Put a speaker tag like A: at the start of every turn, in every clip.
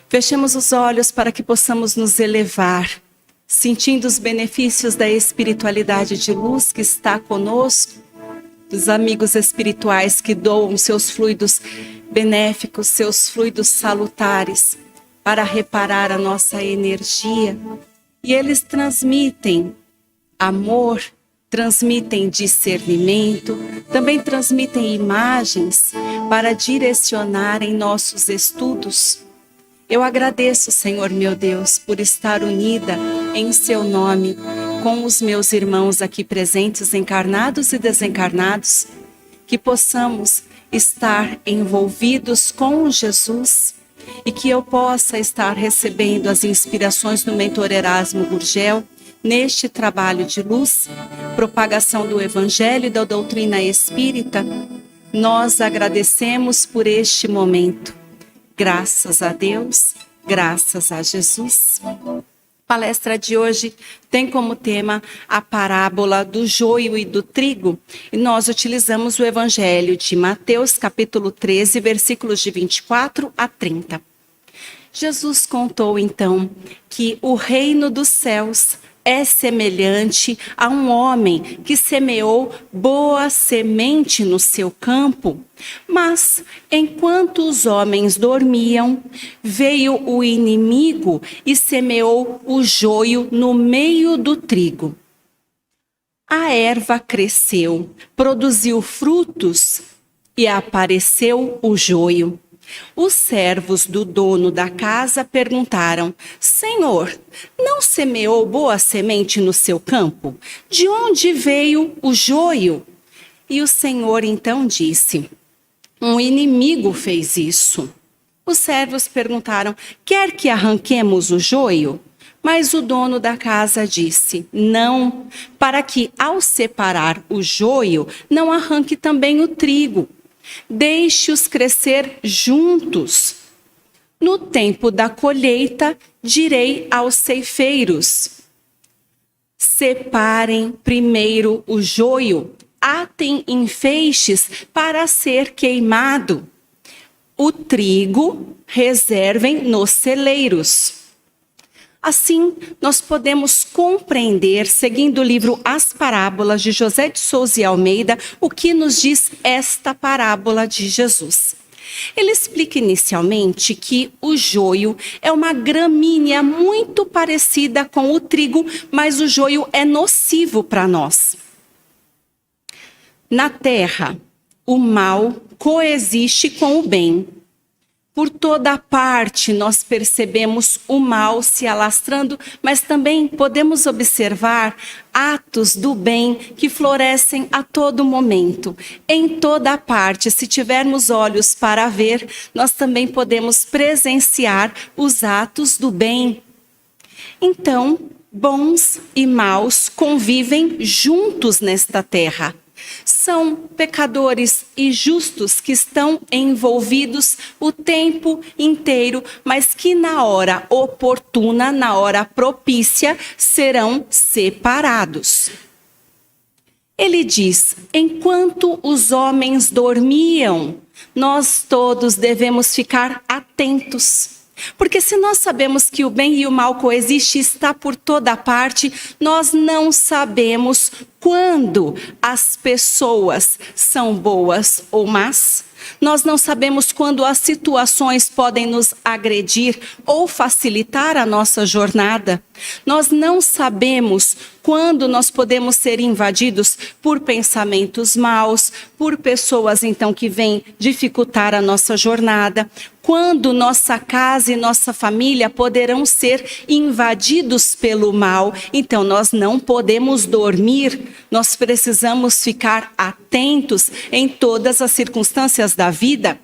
A: Fechemos os olhos para que possamos nos elevar, sentindo os benefícios da espiritualidade de luz que está conosco, dos amigos espirituais que doam seus fluidos benéficos, seus fluidos salutares, para reparar a nossa energia. E eles transmitem amor, transmitem discernimento, também transmitem imagens para direcionar em nossos estudos. Eu agradeço, Senhor meu Deus, por estar unida em seu nome com os meus irmãos aqui presentes, encarnados e desencarnados, que possamos estar envolvidos com Jesus e que eu possa estar recebendo as inspirações do mentor Erasmo Gurgel neste trabalho de luz, propagação do Evangelho e da doutrina espírita. Nós agradecemos por este momento. Graças a Deus, graças a Jesus. A palestra de hoje tem como tema a parábola do joio e do trigo. E nós utilizamos o Evangelho de Mateus, capítulo 13, versículos de 24 a 30. Jesus contou então que o reino dos céus é semelhante a um homem que semeou boa semente no seu campo. Mas, enquanto os homens dormiam, veio o inimigo e semeou o joio no meio do trigo. A erva cresceu, produziu frutos e apareceu o joio. Os servos do dono da casa perguntaram: Senhor, não semeou boa semente no seu campo? De onde veio o joio? E o Senhor então disse: um inimigo fez isso. Os servos perguntaram: quer que arranquemos o joio? Mas o dono da casa disse: não, para que ao separar o joio, não arranque também o trigo. Deixe-os crescer juntos. No tempo da colheita, direi aos ceifeiros: separem primeiro o joio, atem em feixes para ser queimado. O trigo reservem nos celeiros. Assim, nós podemos compreender, seguindo o livro As Parábolas de José de Souza e Almeida, o que nos diz esta parábola de Jesus. Ele explica inicialmente que o joio é uma gramínea muito parecida com o trigo, mas o joio é nocivo para nós. Na terra, o mal coexiste com o bem. Por toda parte nós percebemos o mal se alastrando, mas também podemos observar atos do bem que florescem a todo momento. Em toda parte, se tivermos olhos para ver, nós também podemos presenciar os atos do bem. Então, bons e maus convivem juntos nesta terra. São pecadores e justos que estão envolvidos o tempo inteiro, mas que na hora oportuna, na hora propícia, serão separados. Ele diz: enquanto os homens dormiam, nós todos devemos ficar atentos. Porque se nós sabemos que o bem e o mal coexistem, está por toda parte, nós não sabemos quando as pessoas são boas ou más. Nós não sabemos quando as situações podem nos agredir ou facilitar a nossa jornada. Nós não sabemos quando nós podemos ser invadidos por pensamentos maus, por pessoas então que vêm dificultar a nossa jornada. Quando nossa casa e nossa família poderão ser invadidos pelo mal. Então nós não podemos dormir, nós precisamos ficar atentos em todas as circunstâncias da vida.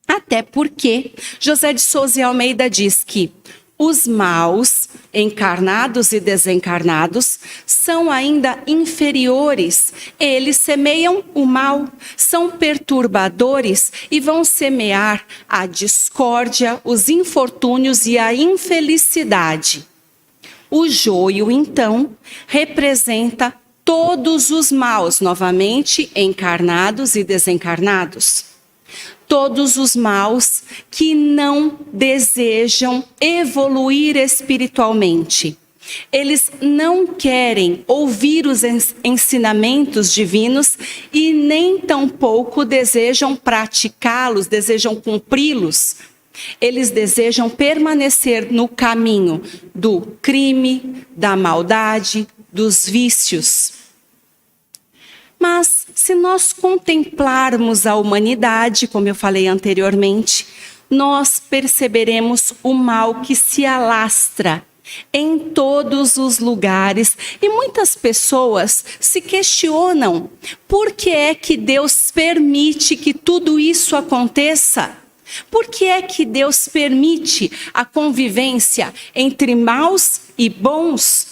A: Até porque José de Souza e Almeida diz que os maus, encarnados e desencarnados, são ainda inferiores. Eles semeiam o mal, são perturbadores e vão semear a discórdia, os infortúnios e a infelicidade. O joio, então, representa todos os maus, novamente encarnados e desencarnados. Todos os maus que não desejam evoluir espiritualmente. Eles não querem ouvir os ensinamentos divinos e nem tampouco desejam praticá-los, desejam cumpri-los. Eles desejam permanecer no caminho do crime, da maldade, dos vícios. Mas, se nós contemplarmos a humanidade, como eu falei anteriormente, nós perceberemos o mal que se alastra em todos os lugares. E muitas pessoas se questionam por que é que Deus permite que tudo isso aconteça? Por que é que Deus permite a convivência entre maus e bons?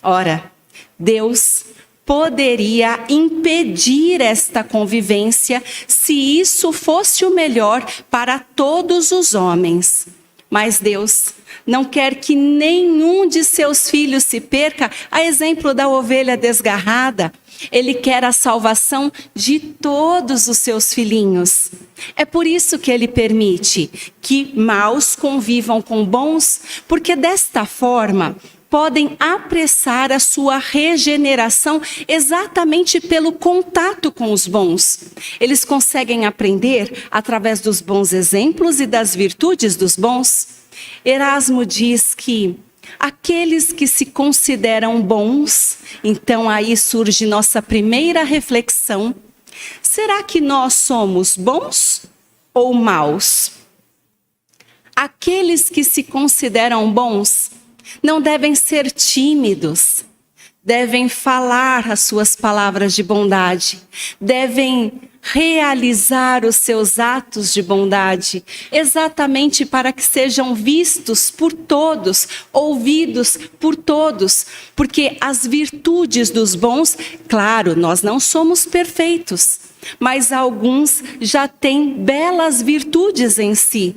A: Ora, Deus poderia impedir esta convivência se isso fosse o melhor para todos os homens. Mas Deus não quer que nenhum de seus filhos se perca, a exemplo da ovelha desgarrada. Ele quer a salvação de todos os seus filhinhos. É por isso que ele permite que maus convivam com bons, porque desta forma podem apressar a sua regeneração exatamente pelo contato com os bons. Eles conseguem aprender através dos bons exemplos e das virtudes dos bons. Erasmo diz que aqueles que se consideram bons, então aí surge nossa primeira reflexão: será que nós somos bons ou maus? Aqueles que se consideram bons não devem ser tímidos, devem falar as suas palavras de bondade, devem realizar os seus atos de bondade, exatamente para que sejam vistos por todos, ouvidos por todos, porque as virtudes dos bons, claro, nós não somos perfeitos, mas alguns já têm belas virtudes em si.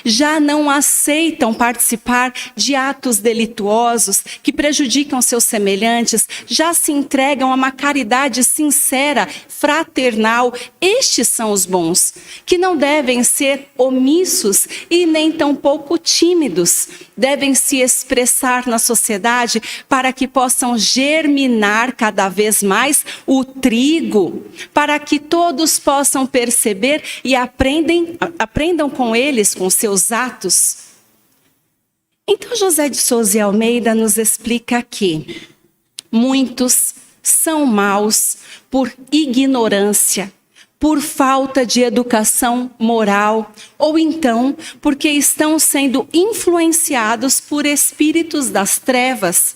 A: Já não aceitam participar de atos delituosos que prejudicam seus semelhantes, já se entregam a uma caridade sincera, fraternal. Estes são os bons, que não devem ser omissos e nem tampouco tímidos. Devem se expressar na sociedade para que possam germinar cada vez mais o trigo, para que todos possam perceber e aprendam com eles, com seus atos. Então José de Souza e Almeida nos explica que muitos são maus por ignorância, por falta de educação moral, ou então porque estão sendo influenciados por espíritos das trevas.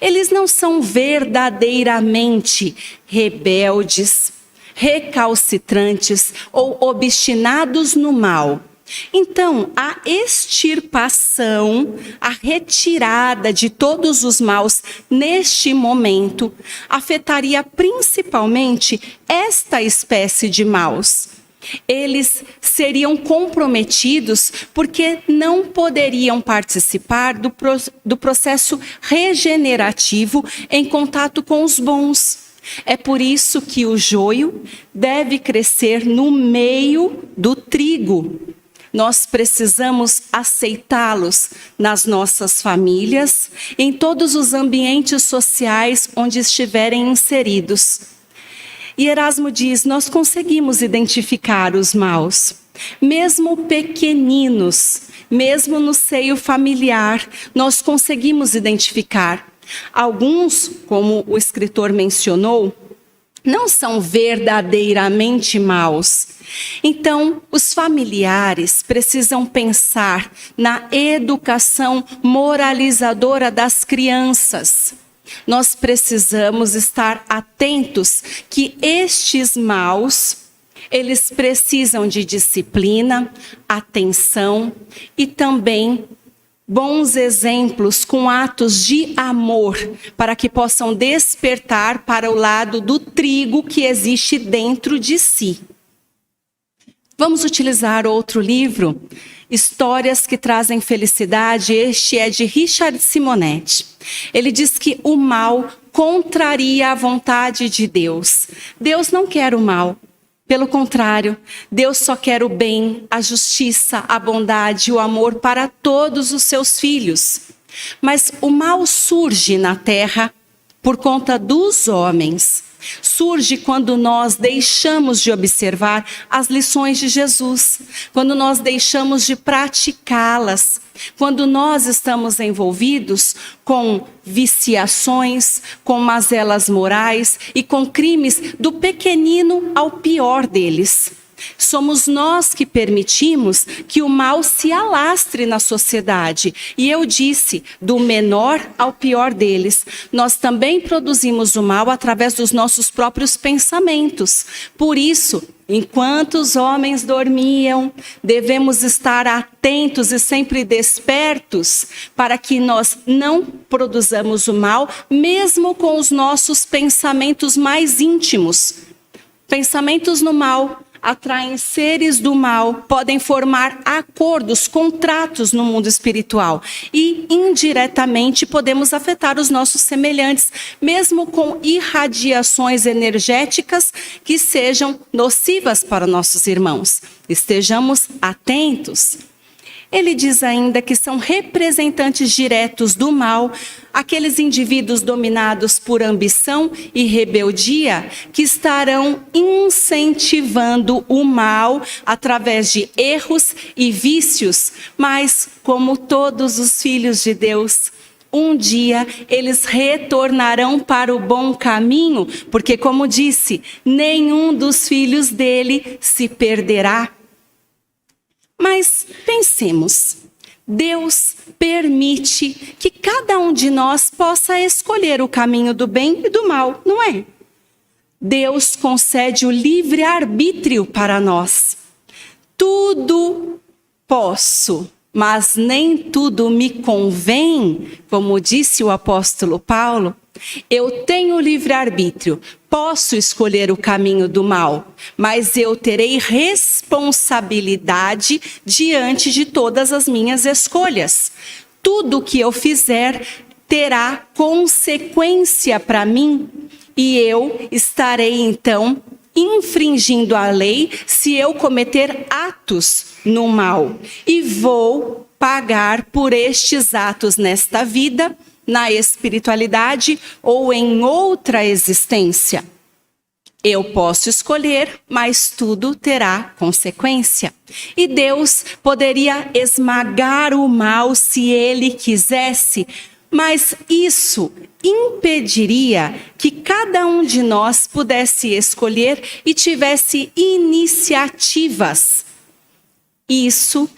A: Eles não são verdadeiramente rebeldes, recalcitrantes ou obstinados no mal. Então, a extirpação, a retirada de todos os maus neste momento, afetaria principalmente esta espécie de maus. Eles seriam comprometidos porque não poderiam participar do processo regenerativo em contato com os bons. É por isso que o joio deve crescer no meio do trigo. Nós precisamos aceitá-los nas nossas famílias, em todos os ambientes sociais onde estiverem inseridos. E Erasmo diz, nós conseguimos identificar os maus, mesmo pequeninos, mesmo no seio familiar, nós conseguimos identificar. Alguns, como o escritor mencionou, não são verdadeiramente maus. Então, os familiares precisam pensar na educação moralizadora das crianças. Nós precisamos estar atentos que estes maus, eles precisam de disciplina, atenção e também bons exemplos com atos de amor, para que possam despertar para o lado do trigo que existe dentro de si. Vamos utilizar outro livro, Histórias que Trazem Felicidade. Este é de Richard Simonetti. Ele diz que o mal contraria a vontade de Deus. Deus não quer o mal. Pelo contrário, Deus só quer o bem, a justiça, a bondade e o amor para todos os seus filhos. Mas o mal surge na terra por conta dos homens. Surge quando nós deixamos de observar as lições de Jesus, quando nós deixamos de praticá-las, quando nós estamos envolvidos com viciações, com mazelas morais e com crimes do pequenino ao pior deles. Somos nós que permitimos que o mal se alastre na sociedade. E eu disse, do menor ao pior deles. Nós também produzimos o mal através dos nossos próprios pensamentos. Por isso, enquanto os homens dormiam, devemos estar atentos e sempre despertos para que nós não produzamos o mal, mesmo com os nossos pensamentos mais íntimos. Pensamentos no mal atraem seres do mal, podem formar acordos, contratos no mundo espiritual. E, indiretamente, podemos afetar os nossos semelhantes, mesmo com irradiações energéticas que sejam nocivas para nossos irmãos. Estejamos atentos. Ele diz ainda que são representantes diretos do mal, aqueles indivíduos dominados por ambição e rebeldia que estarão incentivando o mal através de erros e vícios, mas como todos os filhos de Deus, um dia eles retornarão para o bom caminho, porque, como disse, nenhum dos filhos dele se perderá. Mas pensemos, Deus permite que cada um de nós possa escolher o caminho do bem e do mal, não é? Deus concede o livre-arbítrio para nós. Tudo posso, mas nem tudo me convém, como disse o apóstolo Paulo. Eu tenho livre-arbítrio, posso escolher o caminho do mal, mas eu terei responsabilidade diante de todas as minhas escolhas. Tudo que eu fizer terá consequência para mim e eu estarei então infringindo a lei se eu cometer atos no mal e vou pagar por estes atos nesta vida, na espiritualidade ou em outra existência. Eu posso escolher, mas tudo terá consequência. E Deus poderia esmagar o mal se Ele quisesse, mas isso impediria que cada um de nós pudesse escolher e tivesse iniciativas. Isso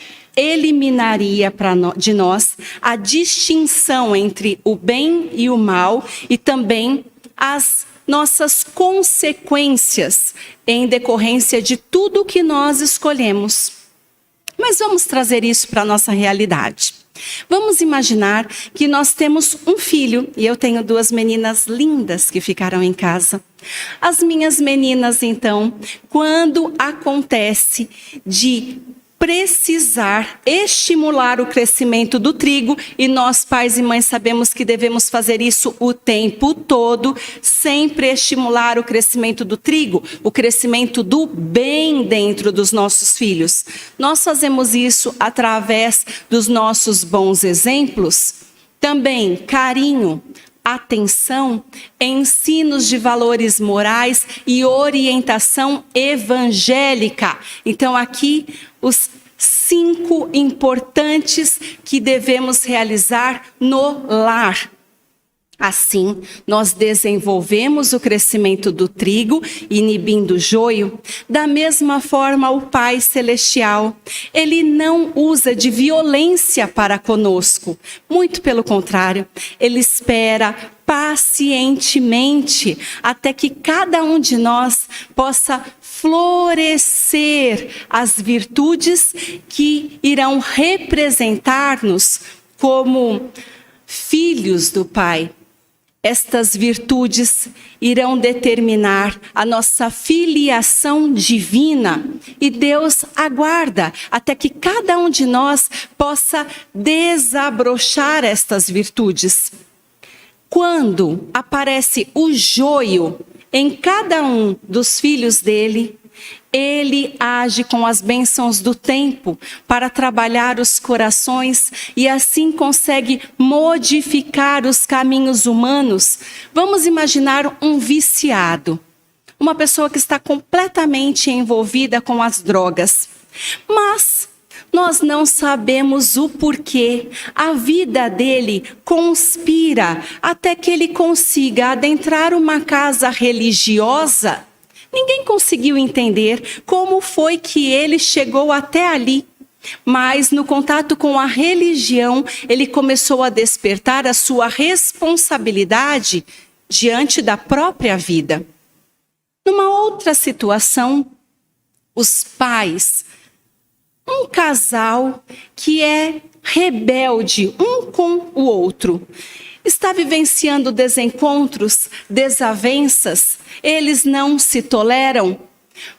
A: eliminaria de nós a distinção entre o bem e o mal e também as nossas consequências em decorrência de tudo que nós escolhemos. Mas vamos trazer isso para a nossa realidade. Vamos imaginar que nós temos um filho e eu tenho 2 meninas lindas que ficaram em casa. As minhas meninas, então, quando acontece de precisar estimular o crescimento do trigo, e nós, pais e mães, sabemos que devemos fazer isso o tempo todo, sempre estimular o crescimento do trigo, o crescimento do bem dentro dos nossos filhos. Nós fazemos isso através dos nossos bons exemplos, também carinho, atenção, ensinos de valores morais e orientação evangélica. Então, aqui, os 5 importantes que devemos realizar no lar. Assim, nós desenvolvemos o crescimento do trigo, inibindo o joio. Da mesma forma, o Pai Celestial, Ele não usa de violência para conosco. Muito pelo contrário, Ele espera pacientemente até que cada um de nós possa florescer as virtudes que irão representar-nos como filhos do Pai. Estas virtudes irão determinar a nossa filiação divina e Deus aguarda até que cada um de nós possa desabrochar estas virtudes. Quando aparece o joio em cada um dos filhos dele, Ele age com as bênçãos do tempo para trabalhar os corações e assim consegue modificar os caminhos humanos. Vamos imaginar um viciado, uma pessoa que está completamente envolvida com as drogas. Mas nós não sabemos o porquê. A vida dele conspira até que ele consiga adentrar uma casa religiosa. Ninguém conseguiu entender como foi que ele chegou até ali. Mas no contato com a religião, ele começou a despertar a sua responsabilidade diante da própria vida. Numa outra situação, os pais, um casal que é rebelde um com o outro, está vivenciando desencontros, desavenças, eles não se toleram,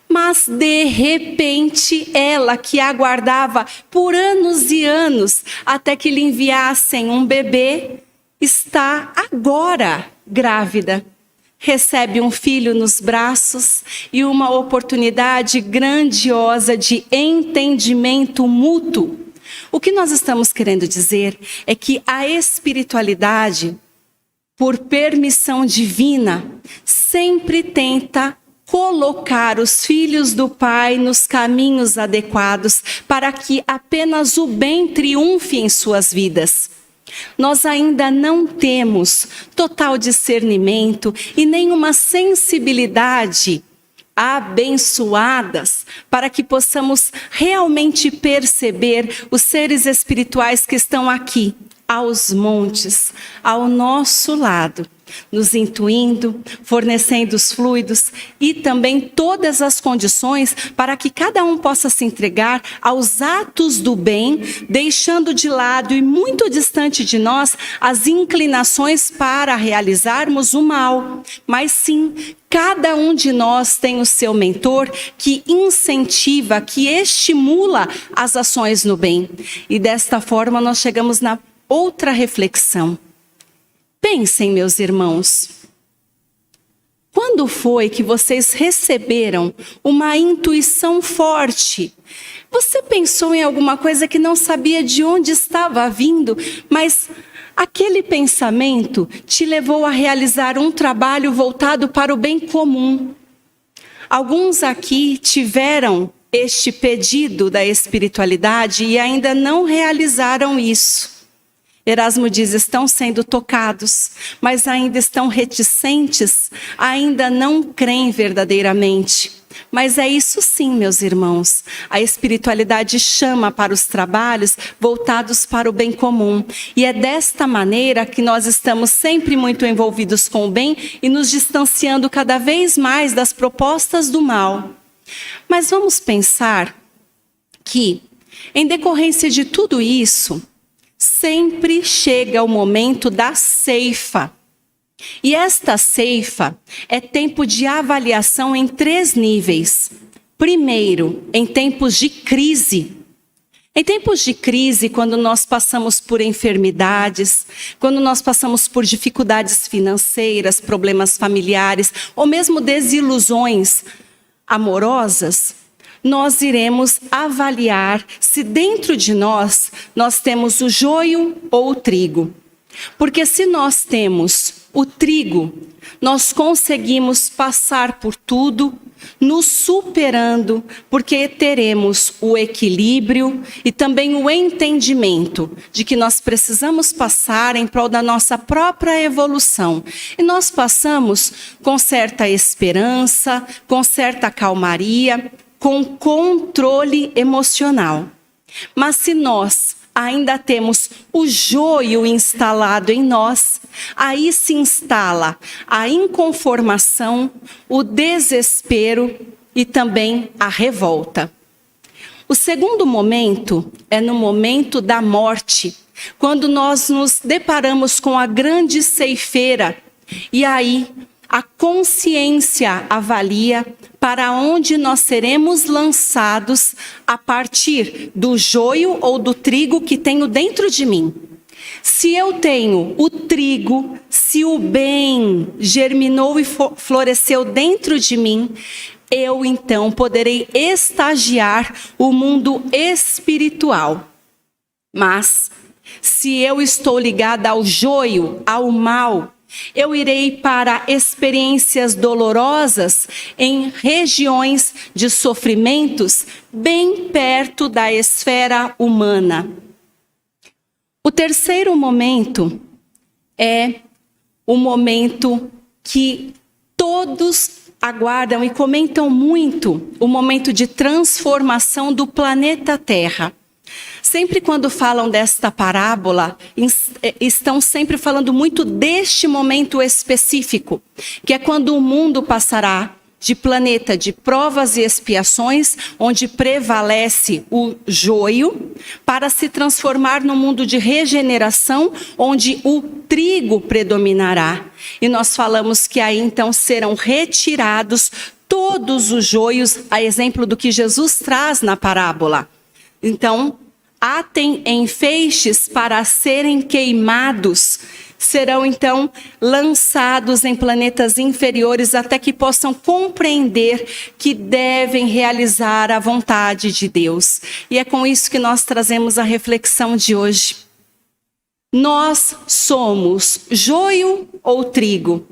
A: mas de repente ela que aguardava por anos e anos até que lhe enviassem um bebê, está agora grávida. Recebe um filho nos braços e uma oportunidade grandiosa de entendimento mútuo. O que nós estamos querendo dizer é que a espiritualidade, por permissão divina, sempre tenta colocar os filhos do Pai nos caminhos adequados para que apenas o bem triunfe em suas vidas. Nós ainda não temos total discernimento e nenhuma sensibilidade abençoadas para que possamos realmente perceber os seres espirituais que estão aqui, aos montes, ao nosso lado, nos intuindo, fornecendo os fluidos e também todas as condições para que cada um possa se entregar aos atos do bem, deixando de lado e muito distante de nós as inclinações para realizarmos o mal. Mas sim, cada um de nós tem o seu mentor que incentiva, que estimula as ações no bem. E desta forma nós chegamos na outra reflexão. Pensem, meus irmãos, quando foi que vocês receberam uma intuição forte? Você pensou em alguma coisa que não sabia de onde estava vindo, mas aquele pensamento te levou a realizar um trabalho voltado para o bem comum. Alguns aqui tiveram este pedido da espiritualidade e ainda não realizaram isso. Erasmo diz, estão sendo tocados, mas ainda estão reticentes, ainda não creem verdadeiramente. Mas é isso sim, meus irmãos. A espiritualidade chama para os trabalhos voltados para o bem comum. E é desta maneira que nós estamos sempre muito envolvidos com o bem e nos distanciando cada vez mais das propostas do mal. Mas vamos pensar que, em decorrência de tudo isso, sempre chega o momento da ceifa. E esta ceifa é tempo de avaliação em 3 níveis. Primeiro, em tempos de crise. Em tempos de crise, quando nós passamos por enfermidades, quando nós passamos por dificuldades financeiras, problemas familiares, ou mesmo desilusões amorosas, nós iremos avaliar se dentro de nós temos o joio ou o trigo. Porque se nós temos o trigo, nós conseguimos passar por tudo, nos superando, porque teremos o equilíbrio e também o entendimento de que nós precisamos passar em prol da nossa própria evolução. E nós passamos com certa esperança, com certa calmaria, com controle emocional. Mas se nós ainda temos o joio instalado em nós, aí se instala a inconformação, o desespero e também a revolta. O segundo momento é no momento da morte, quando nós nos deparamos com a grande ceifeira, e aí a consciência avalia para onde nós seremos lançados a partir do joio ou do trigo que tenho dentro de mim. Se eu tenho o trigo, se o bem germinou e floresceu dentro de mim, eu então poderei estagiar o mundo espiritual. Mas, se eu estou ligada ao joio, ao mal, eu irei para experiências dolorosas em regiões de sofrimentos bem perto da esfera humana. O terceiro momento é o momento que todos aguardam e comentam muito, o momento de transformação do planeta Terra. Sempre quando falam desta parábola, estão sempre falando muito deste momento específico, que é quando o mundo passará de planeta de provas e expiações, onde prevalece o joio, para se transformar no mundo de regeneração, onde o trigo predominará. E nós falamos que aí então serão retirados todos os joios, a exemplo do que Jesus traz na parábola. Então, atem em feixes para serem queimados, serão então lançados em planetas inferiores até que possam compreender que devem realizar a vontade de Deus. E é com isso que nós trazemos a reflexão de hoje. Nós somos joio ou trigo?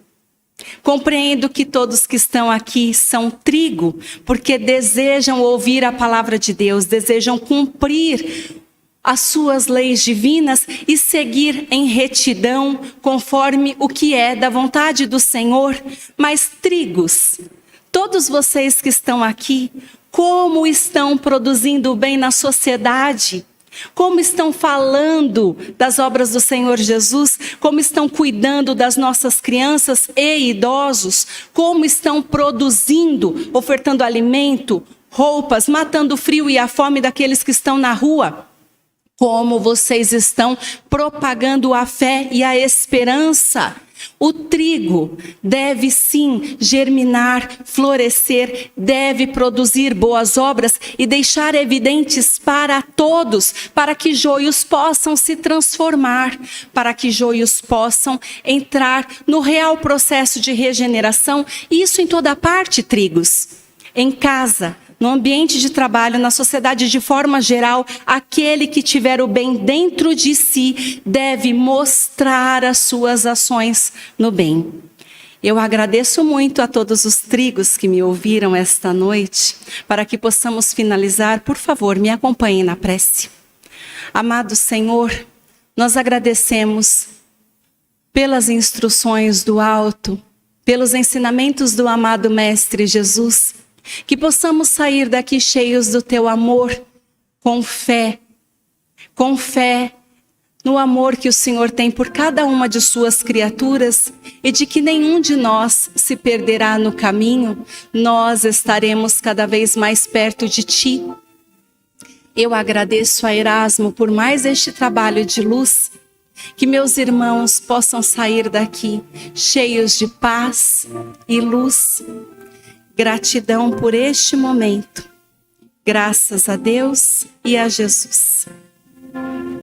A: Compreendo que todos que estão aqui são trigo, porque desejam ouvir a palavra de Deus, desejam cumprir as suas leis divinas e seguir em retidão, conforme o que é da vontade do Senhor. Mas trigos, todos vocês que estão aqui, como estão produzindo o bem na sociedade? Como estão falando das obras do Senhor Jesus? Como estão cuidando das nossas crianças e idosos? Como estão produzindo, ofertando alimento, roupas, matando o frio e a fome daqueles que estão na rua? Como vocês estão propagando a fé e a esperança? O trigo deve sim germinar, florescer, deve produzir boas obras e deixar evidentes para todos, para que joios possam se transformar, para que joios possam entrar no real processo de regeneração, e isso em toda parte, trigos. Em casa, no ambiente de trabalho, na sociedade de forma geral, aquele que tiver o bem dentro de si deve mostrar as suas ações no bem. Eu agradeço muito a todos os trigos que me ouviram esta noite. Para que possamos finalizar, por favor, me acompanhem na prece. Amado Senhor, nós agradecemos pelas instruções do alto, pelos ensinamentos do amado Mestre Jesus, que possamos sair daqui cheios do teu amor, com fé no amor que o Senhor tem por cada uma de suas criaturas e de que nenhum de nós se perderá no caminho, nós estaremos cada vez mais perto de ti. Eu agradeço a Erasmo por mais este trabalho de luz, que meus irmãos possam sair daqui cheios de paz e luz. Gratidão por este momento. Graças a Deus e a Jesus.